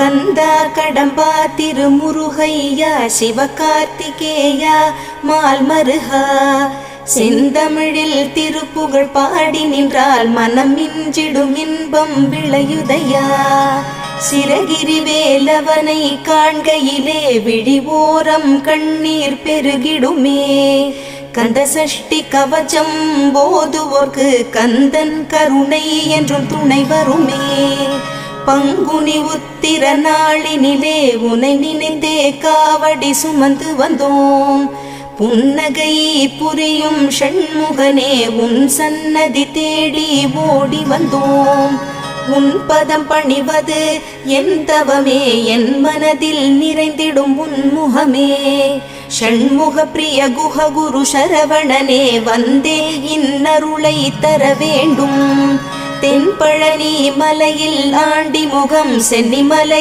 கந்தா கடம்பா திருமுருகையா சிவகார்த்திகேயா மால்மருகா செந்தமிழில் திருப்புகழ் பாடி நின்றால் மனம் மிஞ்சிடும் இன்பம் விளையுதையா. சிரகிரி வேலவனை காண்கையிலே விழி ஓரம் கண்ணீர் பெருகிடுமே. கந்த சஷ்டி கவச்சம் போதுவோர்க்கு கந்தன் கருணை என்றும் துணை வருமே. பங்குனி உத்திர நாளினிலே உனை நினைந்தே காவடி சுமந்து வந்தோம். புன்னகை புரியும் ஷண்முகனே உன் சன்னதி தேடி ஓடி வந்தோம். உன் பதம் பணிவது என் தவமே, என் மனதில் நிறைந்திடும் உன்முகமே. ஷண்முக பிரிய குஹ குரு சரவணனே வந்தே இன்னருளை தர வேண்டும். தென்பழனி மலையில் ஆண்டி முகம் சென்னிமலை